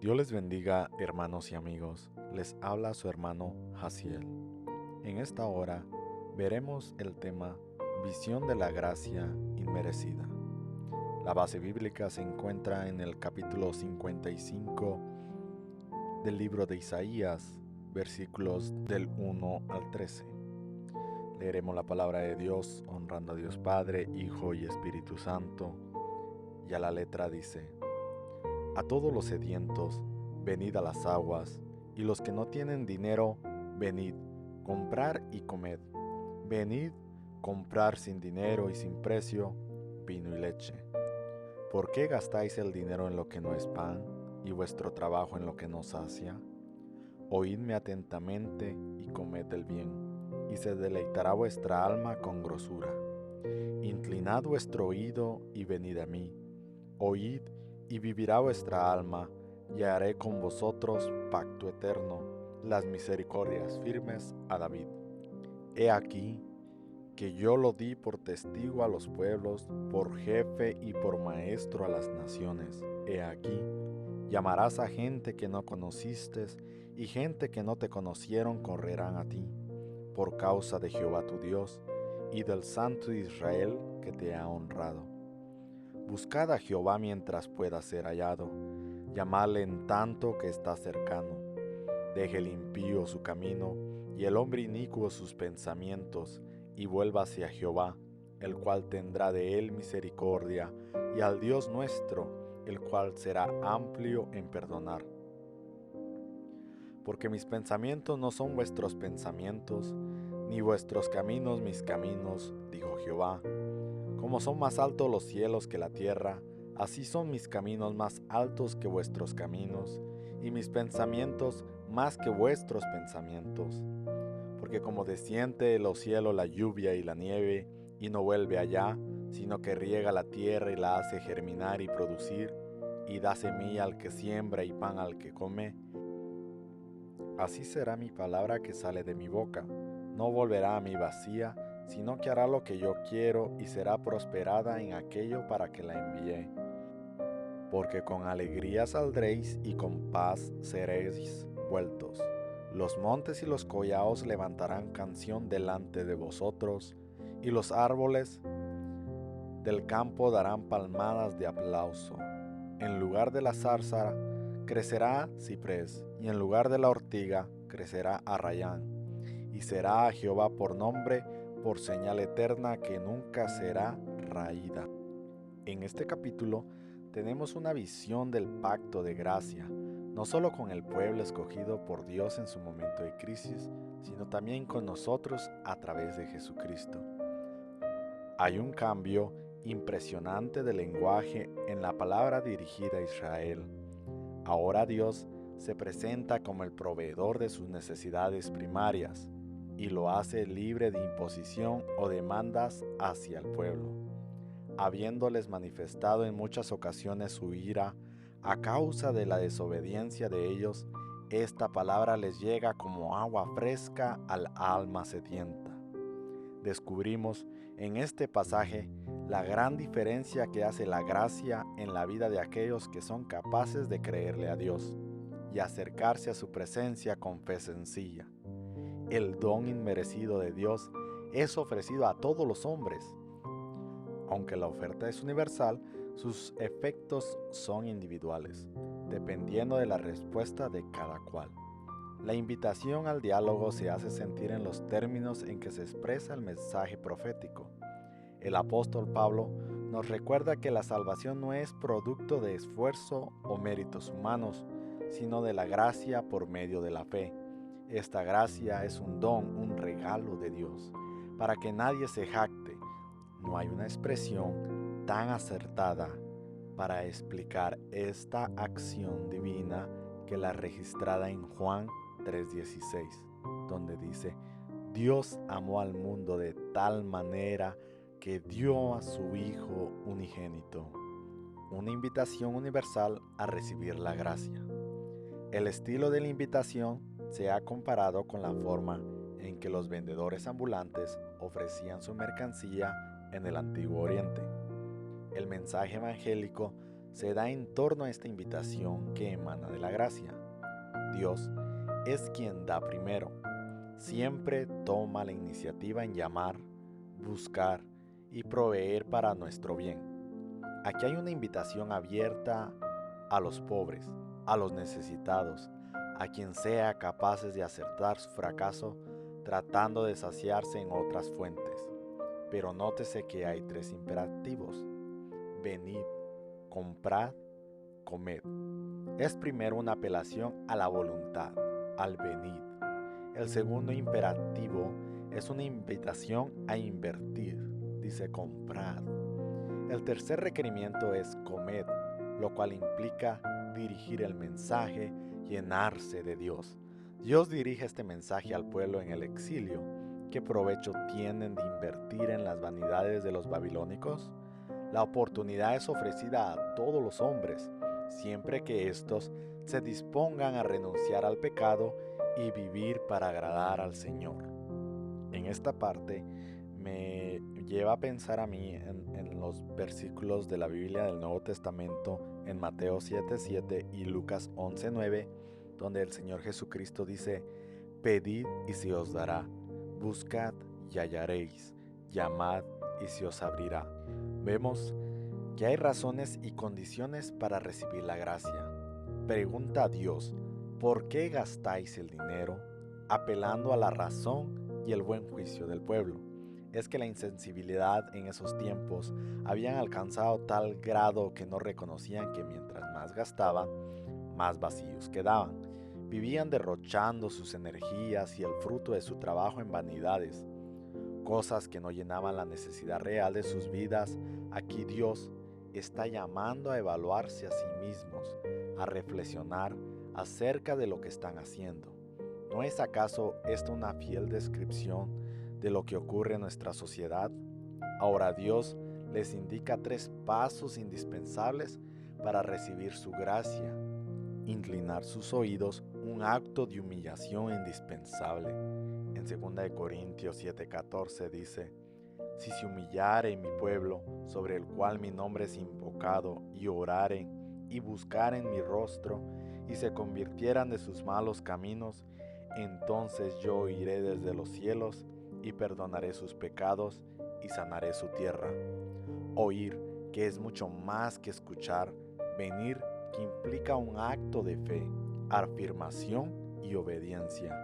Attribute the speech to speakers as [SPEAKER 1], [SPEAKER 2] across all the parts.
[SPEAKER 1] Dios les bendiga, hermanos y amigos. Les habla su hermano Jaciel. En esta hora veremos el tema Visión de la Gracia Inmerecida. La base bíblica se encuentra en el capítulo 55 del libro de Isaías, versículos del 1 al 13. Leeremos la palabra de Dios honrando a Dios Padre, Hijo y Espíritu Santo. Y a la letra dice: A todos los sedientos, venid a las aguas, y los que no tienen dinero, venid, comprar y comed. Venid, comprar sin dinero y sin precio, vino y leche. ¿Por qué gastáis el dinero en lo que no es pan, y vuestro trabajo en lo que no sacia? Oídme atentamente y comed el bien, y se deleitará vuestra alma con grosura. Inclinad vuestro oído y venid a mí. Oíd y vivirá vuestra alma, y haré con vosotros pacto eterno, las misericordias firmes a David. He aquí que yo lo di por testigo a los pueblos, por jefe y por maestro a las naciones. He aquí, llamarás a gente que no conociste, y gente que no te conocieron correrán a ti, por causa de Jehová tu Dios, y del Santo de Israel que te ha honrado. Buscad a Jehová mientras pueda ser hallado, llamadle en tanto que está cercano. Deje el impío su camino, y el hombre inicuo sus pensamientos, y vuelva hacia Jehová, el cual tendrá de él misericordia, y al Dios nuestro, el cual será amplio en perdonar. Porque mis pensamientos no son vuestros pensamientos, ni vuestros caminos mis caminos, dijo Jehová. Como son más altos los cielos que la tierra, así son mis caminos más altos que vuestros caminos, y mis pensamientos más que vuestros pensamientos. Porque como desciende de los cielos la lluvia y la nieve, y no vuelve allá, sino que riega la tierra y la hace germinar y producir, y da semilla al que siembra y pan al que come, así será mi palabra que sale de mi boca. No volverá a mí vacía, sino que hará lo que yo quiero y será prosperada en aquello para que la envié. Porque con alegría saldréis y con paz seréis vueltos. Los montes y los collados levantarán canción delante de vosotros, y los árboles del campo darán palmadas de aplauso. En lugar de la zarza crecerá ciprés, y en lugar de la ortiga crecerá arrayán. Y será a Jehová por nombre, por señal eterna que nunca será raída. En este capítulo tenemos una visión del pacto de gracia, no solo con el pueblo escogido por Dios en su momento de crisis, sino también con nosotros a través de Jesucristo. Hay un cambio impresionante de lenguaje en la palabra dirigida a Israel. Ahora Dios se presenta como el proveedor de sus necesidades primarias y lo hace libre de imposición o demandas hacia el pueblo. Habiéndoles manifestado en muchas ocasiones su ira a causa de la desobediencia de ellos, esta palabra les llega como agua fresca al alma sedienta. Descubrimos en este pasaje la gran diferencia que hace la gracia en la vida de aquellos que son capaces de creerle a Dios y acercarse a su presencia con fe sencilla. El don inmerecido de Dios es ofrecido a todos los hombres. Aunque la oferta es universal, sus efectos son individuales, dependiendo de la respuesta de cada cual. La invitación al diálogo se hace sentir en los términos en que se expresa el mensaje profético. El apóstol Pablo nos recuerda que la salvación no es producto de esfuerzo o méritos humanos, sino de la gracia por medio de la fe. Esta gracia es un don, un regalo de Dios, para que nadie se jacte. No hay una expresión tan acertada para explicar esta acción divina que la registrada en Juan 3:16, donde dice: Dios amó al mundo de tal manera que dio a su Hijo unigénito. Una invitación universal a recibir la gracia. El estilo de la invitación se ha comparado con la forma en que los vendedores ambulantes ofrecían su mercancía en el Antiguo Oriente. El mensaje evangélico se da en torno a esta invitación que emana de la gracia. Dios es quien da primero. Siempre toma la iniciativa en llamar, buscar y proveer para nuestro bien. Aquí hay una invitación abierta a los pobres, a los necesitados, a quien sea capaces de acertar su fracaso tratando de saciarse en otras fuentes. Pero nótese que hay 3 imperativos: venid, comprad, comed. Es primero una apelación a la voluntad, al venid. El segundo imperativo es una invitación a invertir, dice comprad. El tercer requerimiento es comed, lo cual implica dirigir el mensaje, llenarse de Dios. Dios dirige este mensaje al pueblo en el exilio. ¿Qué provecho tienen de invertir en las vanidades de los babilónicos? La oportunidad es ofrecida a todos los hombres, siempre que éstos se dispongan a renunciar al pecado y vivir para agradar al Señor. En esta parte me lleva a pensar a mí en los versículos de la Biblia del Nuevo Testamento en Mateo 7:7 y Lucas 11:9, donde el Señor Jesucristo dice: pedid y se os dará, buscad y hallaréis, llamad y se os abrirá. Vemos que hay razones y condiciones para recibir la gracia. Pregunta a Dios: ¿por qué gastáis el dinero? Apelando a la razón y el buen juicio del pueblo. Es que la insensibilidad en esos tiempos habían alcanzado tal grado que no reconocían que mientras más gastaban, más vacíos quedaban. Vivían derrochando sus energías y el fruto de su trabajo en vanidades, cosas que no llenaban la necesidad real de sus vidas. Aquí Dios está llamando a evaluarse a sí mismos, a reflexionar acerca de lo que están haciendo. ¿No es acaso esto una fiel descripción de lo que ocurre en nuestra sociedad? Ahora Dios les indica 3 pasos indispensables para recibir su gracia. Inclinar sus oídos, un acto de humillación indispensable. En 2 Corintios 7:14 dice: si se humillare mi pueblo, sobre el cual mi nombre es invocado, y oraren y buscaren mi rostro, y se convirtieran de sus malos caminos, entonces yo oiré desde los cielos, y perdonaré sus pecados, y sanaré su tierra. Oír, que es mucho más que escuchar; venir, que implica un acto de fe, afirmación y obediencia.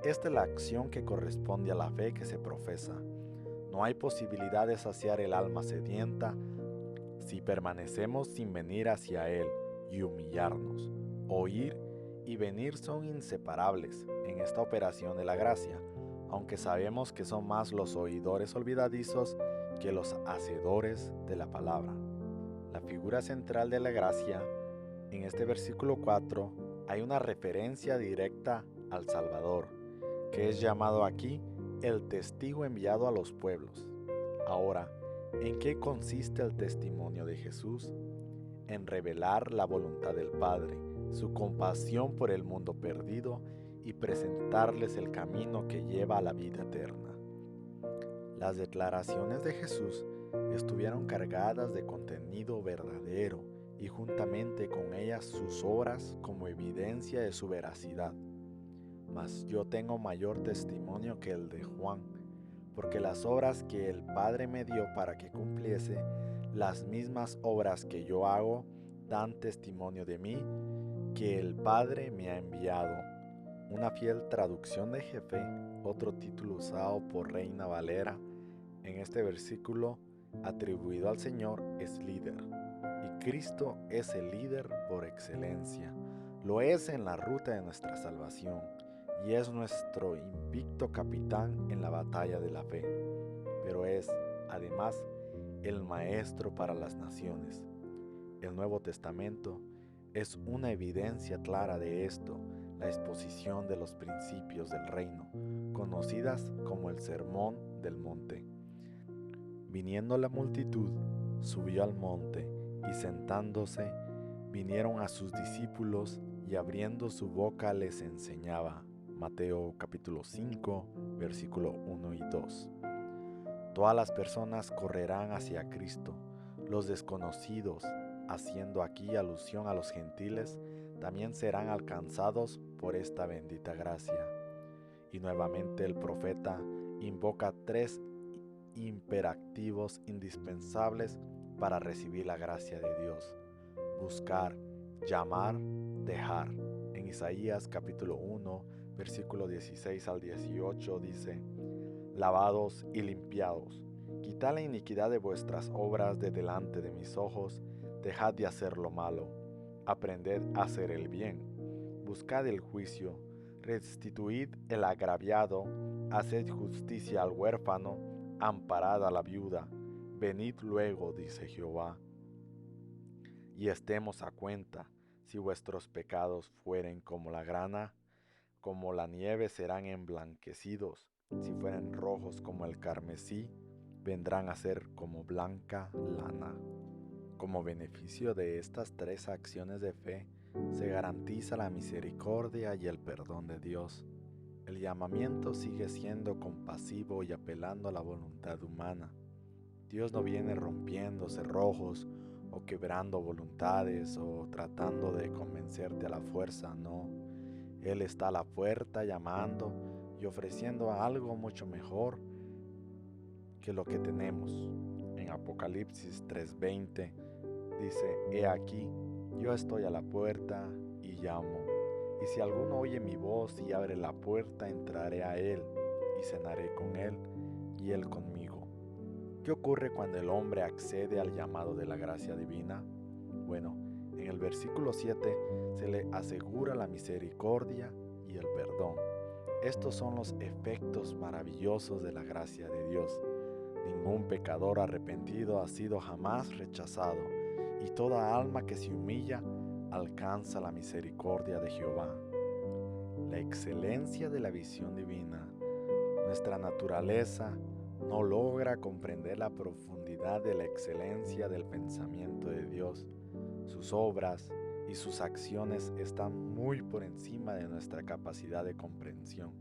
[SPEAKER 1] Esta es la acción que corresponde a la fe que se profesa. No hay posibilidad de saciar el alma sedienta si permanecemos sin venir hacia Él y humillarnos. Oír y venir son inseparables en esta operación de la gracia, aunque sabemos que son más los oidores olvidadizos que los hacedores de la palabra. La figura central de la gracia, en este versículo 4, hay una referencia directa al Salvador, que es llamado aquí el testigo enviado a los pueblos. Ahora, ¿en qué consiste el testimonio de Jesús? En revelar la voluntad del Padre, su compasión por el mundo perdido y presentarles el camino que lleva a la vida eterna. Las declaraciones de Jesús estuvieron cargadas de contenido verdadero y juntamente con ellas sus obras como evidencia de su veracidad. Mas yo tengo mayor testimonio que el de Juan, porque las obras que el Padre me dio para que cumpliese, las mismas obras que yo hago, dan testimonio de mí, que el Padre me ha enviado. Una fiel traducción de Jefe, otro título usado por Reina Valera, en este versículo atribuido al Señor, es líder. Y Cristo es el líder por excelencia. Lo es en la ruta de nuestra salvación, y es nuestro invicto capitán en la batalla de la fe, pero es, además, el maestro para las naciones. El Nuevo Testamento es una evidencia clara de esto, la exposición de los principios del reino, conocidas como el Sermón del Monte. Viniendo la multitud, subió al monte, y sentándose, vinieron a sus discípulos, y abriendo su boca les enseñaba. Mateo capítulo 5, versículo 1 y 2. Todas las personas correrán hacia Cristo, los desconocidos, haciendo aquí alusión a los gentiles, también serán alcanzados por esta bendita gracia. Y nuevamente el profeta invoca 3 imperativos indispensables para recibir la gracia de Dios: buscar, llamar, dejar. En Isaías capítulo 1, versículo 16 al 18 dice: lavados y limpiados, quitad la iniquidad de vuestras obras de delante de mis ojos, dejad de hacer lo malo, aprended a hacer el bien, buscad el juicio, restituid el agraviado, haced justicia al huérfano, amparad a la viuda, venid luego, dice Jehová, y estemos a cuenta. Si vuestros pecados fueren como la grana, como la nieve serán emblanquecidos. Si fueren rojos como el carmesí, vendrán a ser como blanca lana. Como beneficio de estas 3 acciones de fe, se garantiza la misericordia y el perdón de Dios. El llamamiento sigue siendo compasivo y apelando a la voluntad humana. Dios no viene rompiendo cerrojos o quebrando voluntades o tratando de convencerte a la fuerza, no. Él está a la puerta llamando y ofreciendo algo mucho mejor que lo que tenemos. En Apocalipsis 3:20 dice: he aquí, yo estoy a la puerta y llamo. Y si alguno oye mi voz y abre la puerta, entraré a él y cenaré con él y él conmigo. ¿Qué ocurre cuando el hombre accede al llamado de la gracia divina? Bueno, en el versículo 7 se le asegura la misericordia y el perdón. Estos son los efectos maravillosos de la gracia de Dios. Ningún pecador arrepentido ha sido jamás rechazado, y toda alma que se humilla alcanza la misericordia de Jehová. La excelencia de la visión divina. Nuestra naturaleza no logra comprender la profundidad de la excelencia del pensamiento de Dios. Sus obras y sus acciones están muy por encima de nuestra capacidad de comprensión.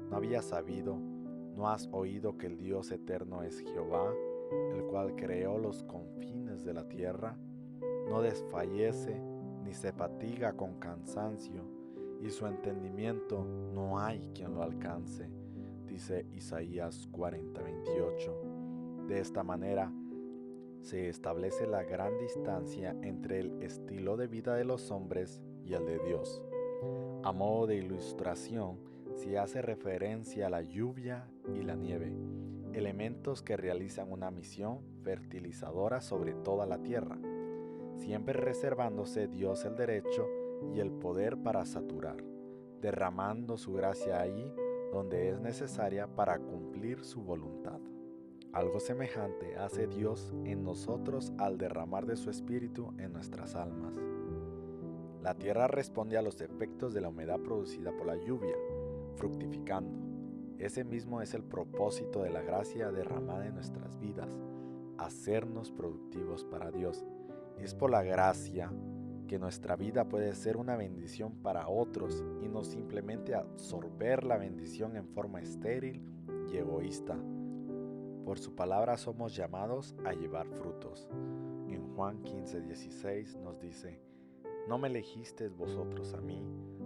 [SPEAKER 1] ¿No habías sabido, no has oído que el Dios eterno es Jehová, el cual creó los confines de la tierra? No desfallece ni se fatiga con cansancio, y su entendimiento no hay quien lo alcance, dice Isaías 40:28. De esta manera se establece la gran distancia entre el estilo de vida de los hombres y el de Dios. A modo de ilustración, se hace referencia a la lluvia y la nieve, elementos que realizan una misión fertilizadora sobre toda la tierra, siempre reservándose Dios el derecho y el poder para saturar, derramando su gracia ahí donde es necesaria para cumplir su voluntad. Algo semejante hace Dios en nosotros al derramar de su Espíritu en nuestras almas. La tierra responde a los efectos de la humedad producida por la lluvia, fructificando. Ese mismo es el propósito de la gracia derramada en nuestras vidas, hacernos productivos para Dios. Es por la gracia que nuestra vida puede ser una bendición para otros y no simplemente absorber la bendición en forma estéril y egoísta. Por su palabra somos llamados a llevar frutos. En Juan 15:16 nos dice: no me elegisteis vosotros a mí,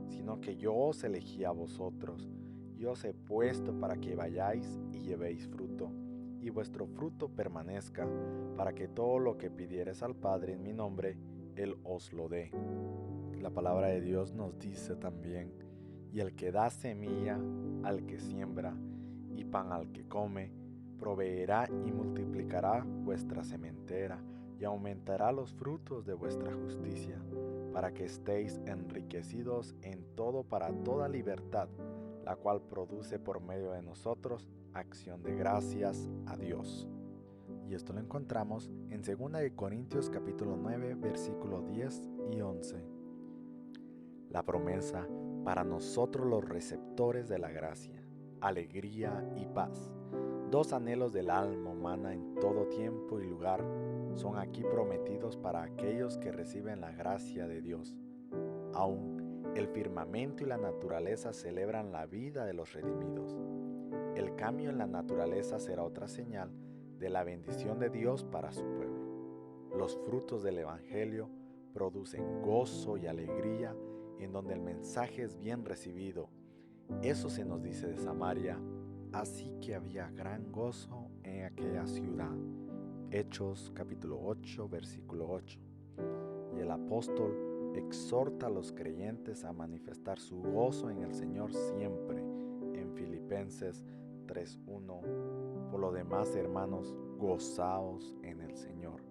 [SPEAKER 1] sino que yo os elegí a vosotros, y os he puesto para que vayáis y llevéis fruto, y vuestro fruto permanezca, para que todo lo que pidiereis al Padre en mi nombre, Él os lo dé. La palabra de Dios nos dice también: y el que da semilla al que siembra, y pan al que come, proveerá y multiplicará vuestra sementera, y aumentará los frutos de vuestra justicia, para que estéis enriquecidos en todo para toda libertad, la cual produce por medio de nosotros acción de gracias a Dios. Y esto lo encontramos en 2 Corintios capítulo 9, versículos 10 y 11. La promesa para nosotros los receptores de la gracia, alegría y paz, 2 anhelos del alma humana en todo tiempo y lugar, son aquí prometidos para aquellos que reciben la gracia de Dios. Aún el firmamento y la naturaleza celebran la vida de los redimidos. El cambio en la naturaleza será otra señal de la bendición de Dios para su pueblo. Los frutos del Evangelio producen gozo y alegría en donde el mensaje es bien recibido. Eso se nos dice de Samaria, así que había gran gozo en aquella ciudad. Hechos capítulo 8, versículo 8. Y el apóstol exhorta a los creyentes a manifestar su gozo en el Señor siempre, en Filipenses 3:1. Por lo demás, hermanos, gozaos en el Señor.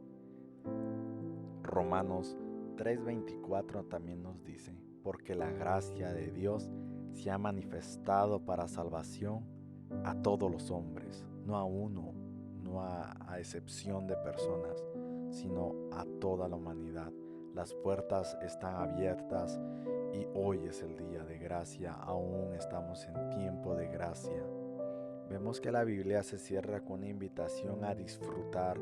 [SPEAKER 1] Romanos 3:24 también nos dice, porque la gracia de Dios se ha manifestado para salvación a todos los hombres, no a uno, no a excepción de personas, sino a toda la humanidad. Las puertas están abiertas y hoy es el día de gracia, aún estamos en tiempo de gracia. Vemos que la Biblia se cierra con una invitación a disfrutar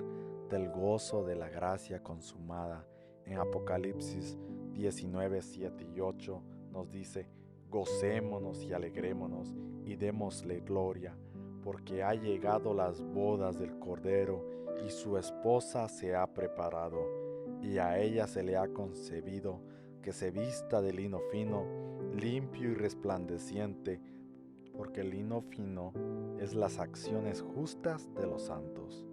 [SPEAKER 1] del gozo de la gracia consumada. En Apocalipsis 19, 7 y 8 nos dice, gocémonos y alegrémonos y démosle gloria, porque ha llegado las bodas del Cordero y su esposa se ha preparado, y a ella se le ha concebido que se vista de lino fino, limpio y resplandeciente, porque el lino fino es las acciones justas de los santos.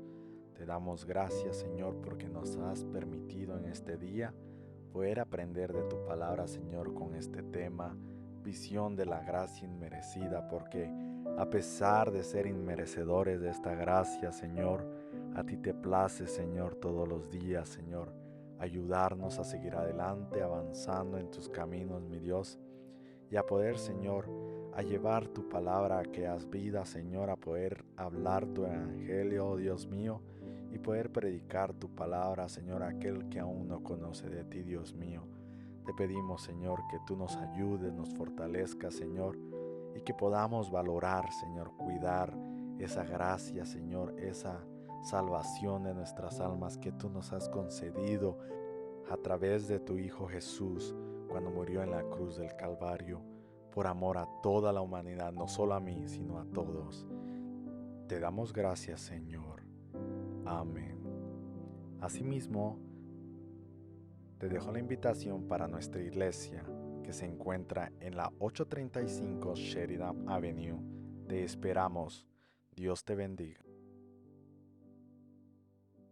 [SPEAKER 1] Te damos gracias, Señor, porque nos has permitido en este día poder aprender de tu palabra, Señor, con este tema, visión de la gracia inmerecida, porque a pesar de ser inmerecedores de esta gracia, Señor, a ti te place, Señor, todos los días, Señor, ayudarnos a seguir adelante, avanzando en tus caminos, mi Dios, y a poder, Señor, a llevar tu palabra a aquellas vidas, Señor, a poder hablar tu evangelio, oh Dios mío, y poder predicar tu palabra, Señor, a aquel que aún no conoce de ti, Dios mío. Te pedimos, Señor, que tú nos ayudes, nos fortalezcas, Señor, y que podamos valorar, Señor, cuidar esa gracia, Señor, esa salvación de nuestras almas que tú nos has concedido a través de tu Hijo Jesús, cuando murió en la cruz del Calvario, por amor a toda la humanidad, no solo a mí, sino a todos. Te damos gracias, Señor. Amén. Asimismo, te dejo la invitación para nuestra iglesia, que se encuentra en la 835 Sheridan Avenue. Te esperamos. Dios te bendiga.